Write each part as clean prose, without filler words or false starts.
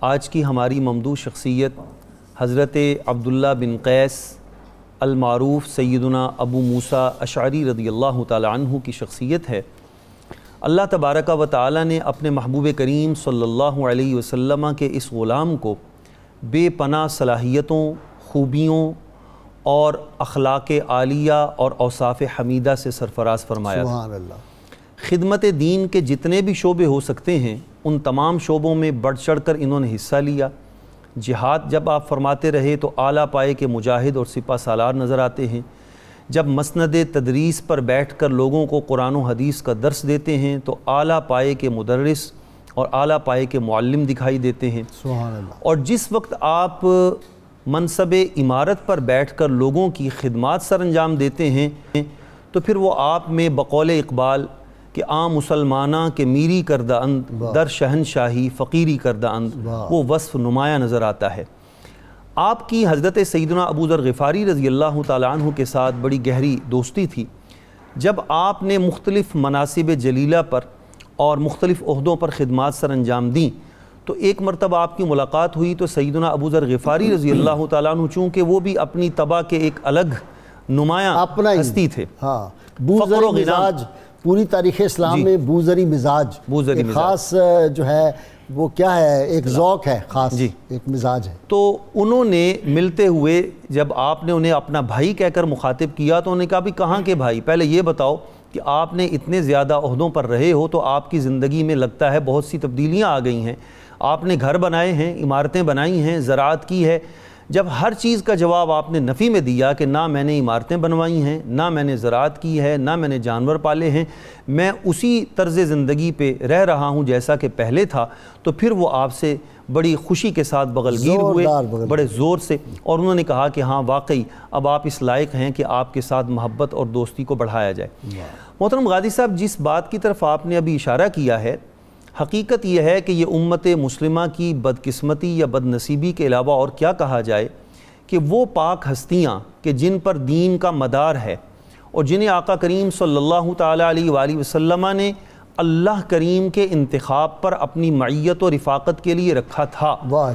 آج کی ہماری ممدوح شخصیت حضرت عبداللہ بن قیس المعروف سیدنا ابو موسیٰ اشعری رضی اللہ تعالی عنہ کی شخصیت ہے۔ اللہ تبارک و تعالی نے اپنے محبوب کریم صلی اللہ علیہ وسلم کے اس غلام کو بے پناہ صلاحیتوں، خوبیوں اور اخلاق عالیہ اور اوصاف حمیدہ سے سرفراز فرمایا۔ سبحان اللہ۔ خدمت دین کے جتنے بھی شعبے ہو سکتے ہیں ان تمام شعبوں میں بڑھ چڑھ کر انہوں نے حصہ لیا۔ جہاد جب آپ فرماتے رہے تو اعلیٰ پائے کے مجاہد اور سپہ سالار نظر آتے ہیں۔ جب مسند تدریس پر بیٹھ کر لوگوں کو قرآن و حدیث کا درس دیتے ہیں تو اعلیٰ پائے کے مدرس اور اعلیٰ پائے کے معلم دکھائی دیتے ہیں۔ سبحان اللہ۔ اور جس وقت آپ منصب امارت پر بیٹھ کر لوگوں کی خدمات سر انجام دیتے ہیں تو پھر وہ آپ میں بقول اقبال کہ عام مسلمانہ کے میری کردہ اند در شہنشاہی فقیری کردہ اند وہ وصف نمایاں نظر آتا ہے۔ آپ کی حضرت سیدنا ابو ذر غفاری رضی اللہ تعالی عنہ کے ساتھ بڑی گہری دوستی تھی۔ جب آپ نے مختلف مناصب جلیلہ پر اور مختلف عہدوں پر خدمات سر انجام دیں تو ایک مرتبہ آپ کی ملاقات ہوئی تو سیدنا ابو ذر غفاری رضی اللہ تعالی عنہ چونکہ وہ بھی اپنی طبع کے ایک الگ نمایاں ہستی تھے، ہاں، بوذری مزاج، پوری تاریخ اسلام میں بوذری مزاج ایک خاص جو ہے وہ کیا ہے، ایک ذوق ہے خاص، ایک مزاج ہے۔ تو انہوں نے ملتے ہوئے جب آپ نے انہیں اپنا بھائی کہہ کر مخاطب کیا تو انہوں نے کہا بھی کہاں کے بھائی، پہلے یہ بتاؤ کہ آپ نے اتنے زیادہ عہدوں پر رہے ہو تو آپ کی زندگی میں لگتا ہے بہت سی تبدیلیاں آ گئی ہیں، آپ نے گھر بنائے ہیں، عمارتیں بنائی ہیں، زراعت کی ہے۔ جب ہر چیز کا جواب آپ نے نفی میں دیا کہ نہ میں نے عمارتیں بنوائی ہیں، نہ میں نے زراعت کی ہے، نہ میں نے جانور پالے ہیں، میں اسی طرز زندگی پہ رہ رہا ہوں جیسا کہ پہلے تھا، تو پھر وہ آپ سے بڑی خوشی کے ساتھ بغلگیر ہوئے، بڑے زور سے، اور انہوں نے کہا کہ ہاں واقعی اب آپ اس لائق ہیں کہ آپ کے ساتھ محبت اور دوستی کو بڑھایا جائے۔ محترم غازی صاحب، جس بات کی طرف آپ نے ابھی اشارہ کیا ہے، حقیقت یہ ہے کہ یہ امت مسلمہ کی بدقسمتی یا بد نصیبی کے علاوہ اور کیا کہا جائے کہ وہ پاک ہستیاں کہ جن پر دین کا مدار ہے اور جنہیں آقا کریم صلی اللہ تعالیٰ علیہ وآلہ وسلم نے اللہ کریم کے انتخاب پر اپنی معیت و رفاقت کے لیے رکھا تھا،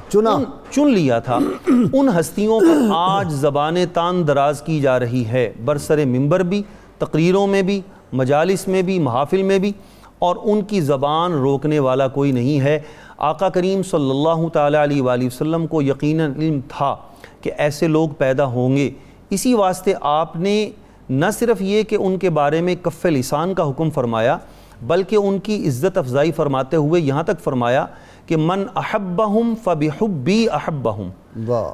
چن لیا تھا، ان ہستیوں پر آج زبان تان دراز کی جا رہی ہے، برسر منبر بھی، تقریروں میں بھی، مجالس میں بھی، محافل میں بھی، اور ان کی زبان روکنے والا کوئی نہیں ہے۔ آقا کریم صلی اللہ تعالیٰ علیہ وآلہ وسلم کو یقیناً علم تھا کہ ایسے لوگ پیدا ہوں گے، اسی واسطے آپ نے نہ صرف یہ کہ ان کے بارے میں کف لسان کا حکم فرمایا بلکہ ان کی عزت افزائی فرماتے ہوئے یہاں تک فرمایا کہ من احبہم فبحبی احبہم،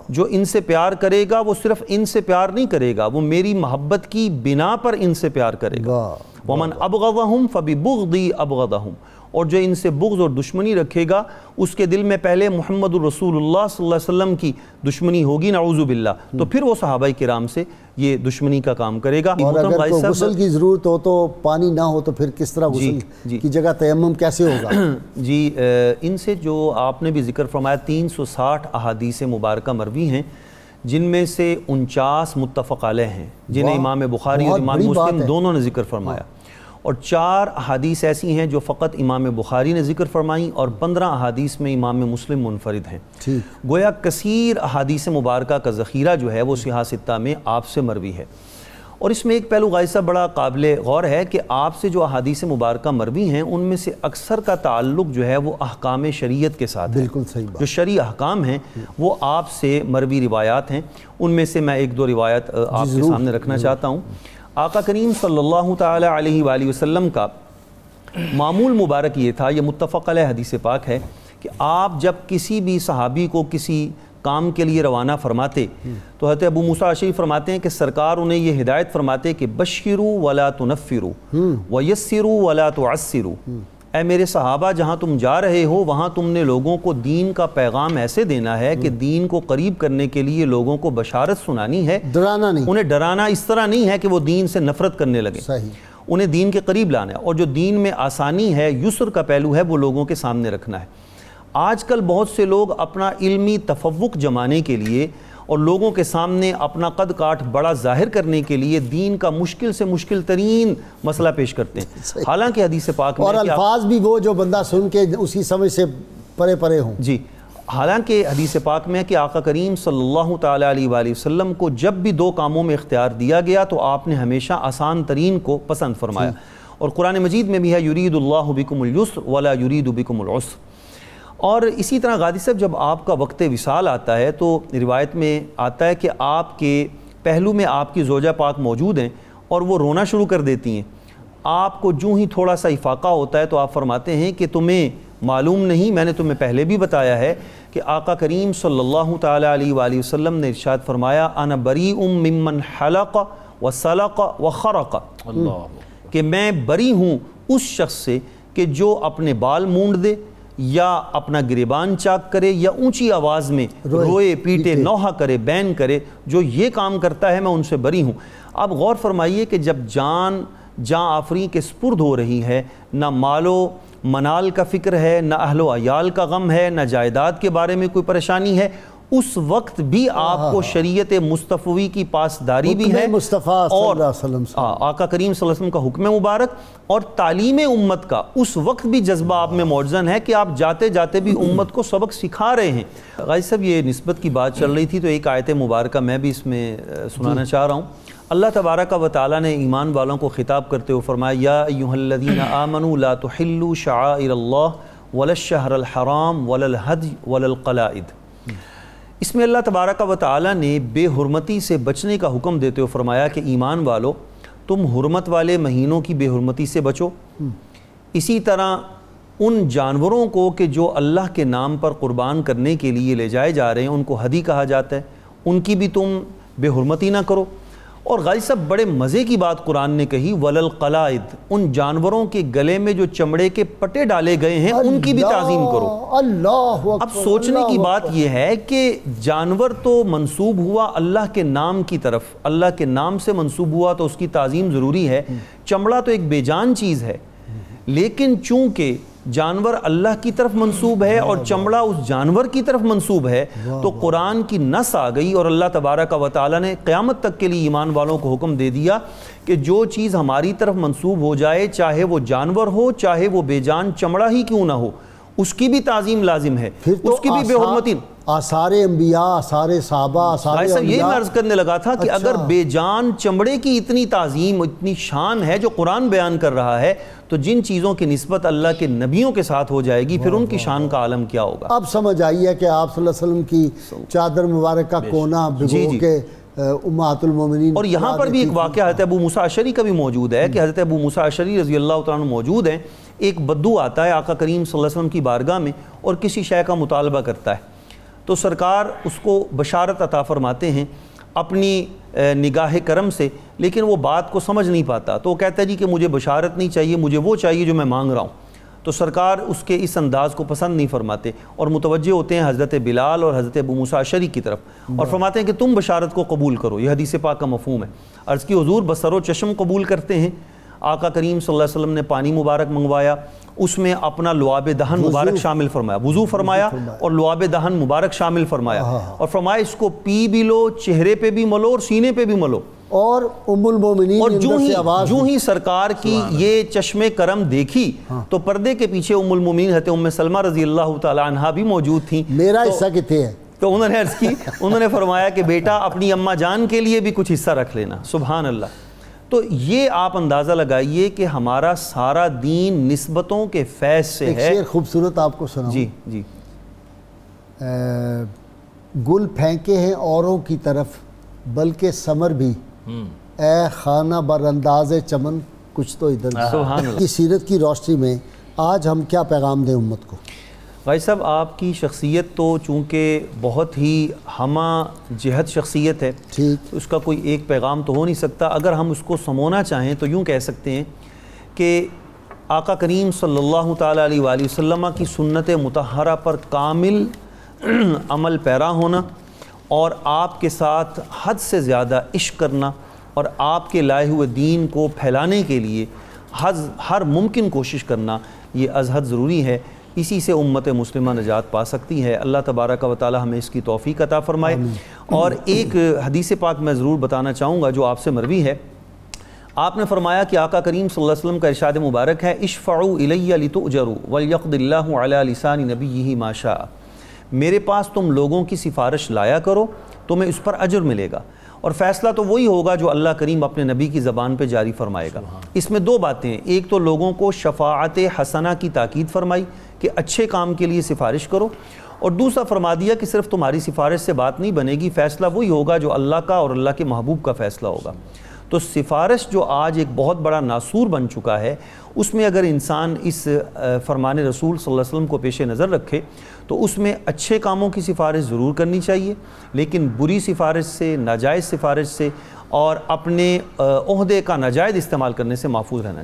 جو ان سے پیار کرے گا وہ صرف ان سے پیار نہیں کرے گا، وہ میری محبت کی بنا پر ان سے پیار کرے گا۔ ومن ابغضہم فببغضی ابغضہم، اور جو ان سے بغض اور دشمنی رکھے گا اس کے دل میں پہلے محمد الرسول اللہ صلی اللہ علیہ وسلم کی دشمنی ہوگی، نعوذ باللہ، تو پھر وہ صحابہ کرام سے یہ دشمنی کا کام کرے گا۔ اور اگر کوئی غسل کی ضرورت ہو تو پانی نہ ہو تو پھر کس طرح غسل کی جگہ تیمم کیسے ہوگا؟ جی، ان سے جو آپ نے بھی ذکر فرمایا 360 احادیث مبارکہ مروی ہیں جن میں سے 49 متفق علیہ ہیں جنہیں امام بخاری اور امام مسلم دونوں نے ذکر فرمایا، اور 4 احادیث ایسی ہیں جو فقط امام بخاری نے ذکر فرمائیں اور 15 احادیث میں امام مسلم منفرد ہیں۔ گویا کثیر احادیث مبارکہ کا ذخیرہ جو ہے وہ صحاح ستہ میں آپ سے مروی ہے، اور اس میں ایک پہلو غازی صاحب بڑا قابل غور ہے کہ آپ سے جو احادیث مبارکہ مروی ہیں ان میں سے اکثر کا تعلق جو ہے وہ احکام شریعت کے ساتھ ہے، بالکل صحیح بات، جو شرعی احکام ہیں وہ آپ سے مروی روایات ہیں۔ ان میں سے میں 1-2 روایت آپ کے سامنے رکھنا چاہتا ہوں۔ آقا کریم صلی اللہ تعالیٰ علیہ وآلہ وسلم کا معمول مبارک یہ تھا، یہ متفق علیہ حدیث پاک ہے، کہ آپ جب کسی بھی صحابی کو کسی کام کے لیے روانہ فرماتے تو حضرت ابو موسیٰ اشعری فرماتے ہیں کہ سرکار انہیں یہ ہدایت فرماتے کہ بشروا ولا تنفروا ویسروا ولا تعسروا، اے میرے صحابہ جہاں تم جا رہے ہو وہاں تم نے لوگوں کو دین کا پیغام ایسے دینا ہے کہ دین کو قریب کرنے کے لیے لوگوں کو بشارت سنانی ہے، ڈرانا نہیں، انہیں ڈرانا اس طرح نہیں ہے کہ وہ دین سے نفرت کرنے لگے، انہیں دین کے قریب لانا ہے، اور جو دین میں آسانی ہے، یسر کا پہلو ہے، وہ لوگوں کے سامنے رکھنا ہے۔ آج کل بہت سے لوگ اپنا علمی تفوق جمانے کے لیے اور لوگوں کے سامنے اپنا قد کاٹ بڑا ظاہر کرنے کے لیے دین کا مشکل سے مشکل ترین مسئلہ پیش کرتے ہیں، حالانکہ حدیث پاک میں اور الفاظ بھی وہ جو بندہ سن کے اسی سمجھ سے پرے پرے ہوں۔ جی، حالانکہ حدیث پاک میں ہے کہ آقا کریم صلی اللہ تعالیٰ علیہ وآلہ وسلم کو جب بھی دو کاموں میں اختیار دیا گیا تو آپ نے ہمیشہ آسان ترین کو پسند فرمایا، اور قرآن مجید میں بھی ہے یرید اللہ بکم اليسر ولا یرید بکم العسر۔ اور اسی طرح غازی صاحب جب آپ کا وقت وصال آتا ہے تو روایت میں آتا ہے کہ آپ کے پہلو میں آپ کی زوجہ پاک موجود ہیں اور وہ رونا شروع کر دیتی ہیں۔ آپ کو جو ہی تھوڑا سا افاقہ ہوتا ہے تو آپ فرماتے ہیں کہ تمہیں معلوم نہیں، میں نے تمہیں پہلے بھی بتایا ہے کہ آقا کریم صلی اللہ تعالیٰ علیہ وآلہ وسلم نے ارشاد فرمایا انا بریء ممن حلق وسلق وخرق، کہ میں بری ہوں اس شخص سے کہ جو اپنے بال مونڈ دے یا اپنا گریبان چاک کرے یا اونچی آواز میں روئے پیٹے نوحہ کرے بین کرے، جو یہ کام کرتا ہے میں ان سے بری ہوں۔ اب غور فرمائیے کہ جب جان آفریں کے سپرد ہو رہی ہے، نہ مال و منال کا فکر ہے، نہ اہل و عیال کا غم ہے، نہ جائیداد کے بارے میں کوئی پریشانی ہے، اس وقت بھی آپ کو شریعت مصطفی کی پاسداری بھی ہے، اور آقا کریم صلی اللہ علیہ وسلم کا حکم مبارک اور تعلیم امت کا اس وقت بھی جذبہ آپ میں موجزن ہے کہ آپ جاتے جاتے بھی امت کو سبق سکھا رہے ہیں۔ غازی صاحب یہ نسبت کی بات چل رہی تھی تو ایک آیت مبارکہ میں بھی اس میں سنانا چاہ رہا ہوں۔ اللہ تبارک و تعالیٰ نے ایمان والوں کو خطاب کرتے ہوئے فرمایا یا ایھا الذین آمنوا لا تحلوا شعائر اللہ ولا الشہر الحرام ولا الہدی ولا القلائد۔ اس میں اللہ تبارک و تعالیٰ نے بے حرمتی سے بچنے کا حکم دیتے ہوئے فرمایا کہ ایمان والو تم حرمت والے مہینوں کی بے حرمتی سے بچو، اسی طرح ان جانوروں کو کہ جو اللہ کے نام پر قربان کرنے کے لیے لے جائے جا رہے ہیں ان کو ہدی کہا جاتا ہے، ان کی بھی تم بے حرمتی نہ کرو۔ اور غازی صاحب بڑے مزے کی بات قرآن نے کہی وللقلائد، ان جانوروں کے گلے میں جو چمڑے کے پٹے ڈالے گئے ہیں ان کی بھی تعظیم کرو۔ اللہ اب سوچنے کی بات یہ ہے کہ جانور تو منسوب ہوا اللہ کے نام کی طرف، اللہ کے نام سے منسوب ہوا تو اس کی تعظیم ضروری ہے، چمڑا تو ایک بے جان چیز ہے، لیکن چونکہ جانور اللہ کی طرف منسوب ہے اور چمڑا اس جانور کی طرف منسوب ہے تو قرآن کی نص آ گئی اور اللہ تبارک و تعالیٰ نے قیامت تک کے لیے ایمان والوں کو حکم دے دیا کہ جو چیز ہماری طرف منسوب ہو جائے، چاہے وہ جانور ہو چاہے وہ بے جان چمڑا ہی کیوں نہ ہو، اس کی بھی تعظیم لازم ہے، اس کی بھی بے حرمتی۔ آثار انبیاء، آثار صحابہ، آثار اولیاء، یہی میں عرض کرنے لگا تھا کہ اگر بے جان چمڑے کی اتنی تعظیم اتنی شان ہے جو قرآن بیان کر رہا ہے تو جن چیزوں کی نسبت اللہ کے نبیوں کے ساتھ ہو جائے گی پھر ان کی شان کا عالم کیا ہوگا۔ اب سمجھ آئی ہے کہ آپ صلی اللہ علیہ وسلم کی چادر مبارک کا کونا بھگو کے امہات المومنین، اور یہاں پر بھی ایک واقعہ حضرت ابو موسیٰ اشعری کا بھی موجود ہے کہ حضرت ابو موسیٰ اشعری رضی اللہ تعالیٰ عنہ موجود ہیں، ایک بدو آتا ہے آقا کریم صلی اللہ علیہ وسلم کی بارگاہ میں اور کسی شے کا مطالبہ کرتا ہے تو سرکار اس کو بشارت عطا فرماتے ہیں اپنی نگاہ کرم سے، لیکن وہ بات کو سمجھ نہیں پاتا تو وہ کہتا ہے جی کہ مجھے بشارت نہیں چاہیے، مجھے وہ چاہیے جو میں مانگ رہا ہوں۔ تو سرکار اس کے اس انداز کو پسند نہیں فرماتے اور متوجہ ہوتے ہیں حضرت بلال اور حضرت ابو موسیٰ اشعری کی طرف اور فرماتے ہیں کہ تم بشارت کو قبول کرو، یہ حدیث پاک کا مفہوم ہے۔ عرض کی حضور بسر و چشم قبول کرتے ہیں۔ آقا کریم صلی اللہ علیہ وسلم نے پانی مبارک منگوایا، اس میں اپنا لعاب دہن مبارک شامل فرمایا، وضو فرمایا اور لعاب دہن مبارک شامل فرمایا اور فرمایا اس کو پی بھی لو، چہرے پہ بھی ملو اور سینے پہ بھی ملو۔ اور ام المومنین اور جو ہی سرکار کی یہ چشم کرم دیکھی تو پردے کے پیچھے ام المومنین حضرت ام سلمہ رضی اللہ تعالی عنہا بھی موجود تھیں۔ میرا حصہ کتے ہے تو انہوں نے عرض کی، انہوں نے فرمایا کہ بیٹا اپنی اماں جان کے لیے بھی کچھ حصہ رکھ لینا۔ سبحان اللہ۔ تو یہ آپ اندازہ لگائیے کہ ہمارا سارا دین نسبتوں کے فیض سے ہے۔ ایک شعر خوبصورت آپ کو سناؤں۔ جی جی۔ گل پھینکے ہیں اوروں کی طرف بلکہ ثمر بھی، اے خانہ بر انداز چمن کچھ تو ادھر بھی۔ کی سیرت کی روشنی میں آج ہم کیا پیغام دیں امت کو؟ بھائی صاحب آپ کی شخصیت تو چونکہ بہت ہی ہمہ جہت شخصیت ہے، اس کا کوئی ایک پیغام تو ہو نہیں سکتا۔ اگر ہم اس کو سمونا چاہیں تو یوں کہہ سکتے ہیں کہ آقا کریم صلی اللہ تعالیٰ علیہ وآلہ وسلم کی سنت مطہرہ پر کامل عمل پیرا ہونا اور آپ کے ساتھ حد سے زیادہ عشق کرنا اور آپ کے لائے ہوئے دین کو پھیلانے کے لیے ہر ممکن کوشش کرنا، یہ از حد ضروری ہے۔ اسی سے امت مسلمہ نجات پا سکتی ہے۔ اللہ تبارک و تعالی ہمیں اس کی توفیق عطا فرمائے۔ اور ایک حدیث پاک میں ضرور بتانا چاہوں گا جو آپ سے مروی ہے۔ آپ نے فرمایا کہ آقا کریم صلی اللہ علیہ وسلم کا ارشاد مبارک ہے اشفعوا الی لتؤجروا ولیقض اللہ علی لسان نبیہ ما شاء۔ میرے پاس تم لوگوں کی سفارش لایا کرو، تمہیں اس پر اجر ملے گا، اور فیصلہ تو وہی ہوگا جو اللہ کریم اپنے نبی کی زبان پہ جاری فرمائے گا۔ اس میں دو باتیں ہیں، ایک تو لوگوں کو شفاعت حسنہ کی تاکید فرمائی کہ اچھے کام کے لیے سفارش کرو، اور دوسرا فرما دیا کہ صرف تمہاری سفارش سے بات نہیں بنے گی، فیصلہ وہی ہوگا جو اللہ کا اور اللہ کے محبوب کا فیصلہ ہوگا۔ تو سفارش جو آج ایک بہت بڑا ناسور بن چکا ہے، اس میں اگر انسان اس فرمان رسول صلی اللہ علیہ وسلم کو پیش نظر رکھے تو اس میں اچھے کاموں کی سفارش ضرور کرنی چاہیے، لیکن بری سفارش سے، ناجائز سفارش سے اور اپنے عہدے کا ناجائز استعمال کرنے سے محفوظ رہنا چاہیے۔